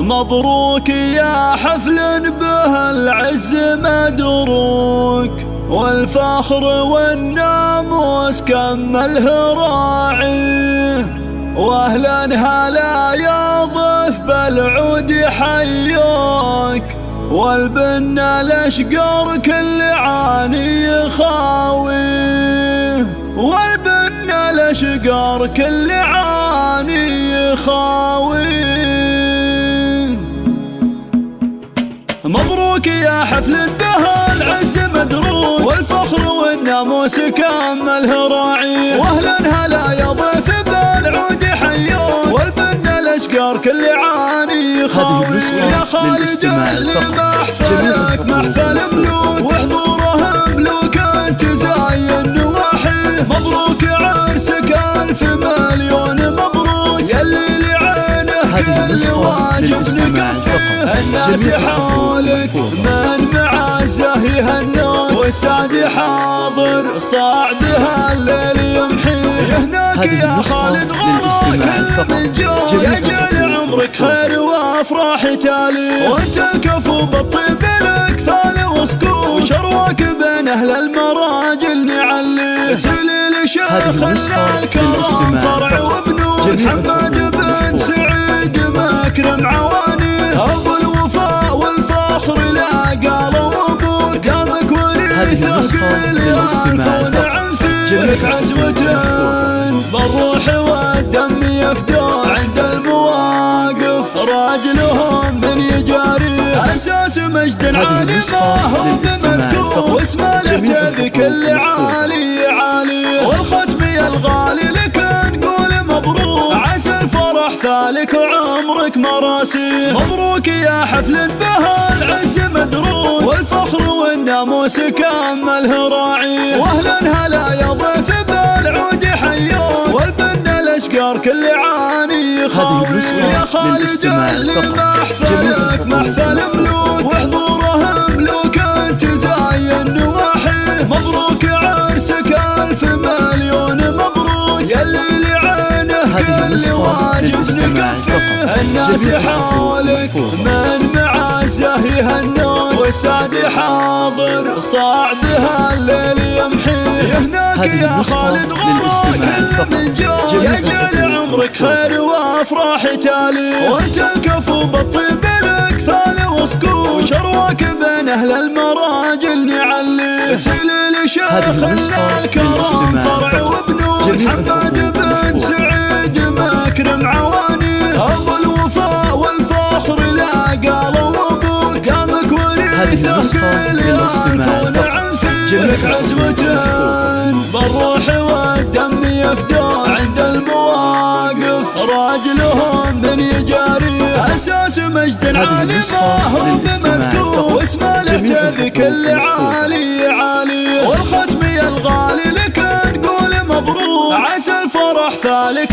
مبروك يا حفل به العز مدروك، والفخر والناموس كمله راعيه، واهلا هلا يا ضيف بالعود حيوك، والبن الاشقر كل عاني يخاويه، والبن الاشقر كل عاني يخاويه. مبروك يا حفل به العز مدروك، والفخر والناموس كمله راعي، واهلا هلا يا ضيف بالعود حيوك، والبن الاشقر كل عاني يخاوي. يا خالد اللي محفلك محفل ملوك، وحضوره ملوك تزاين نواحيه، مبروك عرسك ألف مليون مبروك، يلي لعينه كل واجب نكفيه، الناس حولك من معزه يهنون، والسعد حاضر صعدها الليل يمحيه، هناك يا خالد غراك كل من جو، يجعل عمرك خير وافراح تالي، وانت الكفو بالطيب لك ثال وسكوت، وشرواك بين اهل المراجل نعلي، سليل شيخ الكرام فرع وبنوك، محمد بن سعيد مكرم عواني، ابو الوفاء والفخر لا قال وابوك، قامك وريثك الالف ونعم فيك عزوة، بالروح والدم يفدون عند المواقف، راجلهم من يجاري اساس مجد عالي ما هو بمذكور، واسمه له بكل عالي عالي، والختم يا الغالي لك نقول مبروك، عسى الفرح ثالك وعمرك مراسي، مبروك يا حفل به العز مدروك، والفخر والناموس كمله راعي، واهلا هلا يا ضيف بالعود حيوك، والبن الاشقر كل عاني يخاوي. يا خالد اللي محفلك محفل ملوك، وحضوره ملوك تزاين نواحيه، مبروك عرسك ألف مليون مبروك، يلي لعينه كل واجب نكفيه، الناس حولك من معزه يهنون، والسعد حاضر صعدها الليل يمحيه، هناك يا خالد غراك كل من جو، يجعل عمرك خير وافراح تالي، وانت الكفو بالطيب لك ثال وسكوت، وشرواك بين اهل المراجل نعلي، سليل شيخ الكرام فرع وبنوك، محمد بن سعيد مكرم عواني، ابو الوفاء والفخر لا قال وابوك، قامك وريثك الالف ونعم فيك عزوة، بالروح والدم يفدون عند المواقف، راجلهم من يجاري اساس مجد عالي ما هو بمذكور، واسمه له بكل عالي عالي، والختم يا الغالي لك نقول مبروك، عسى الفرح ثالك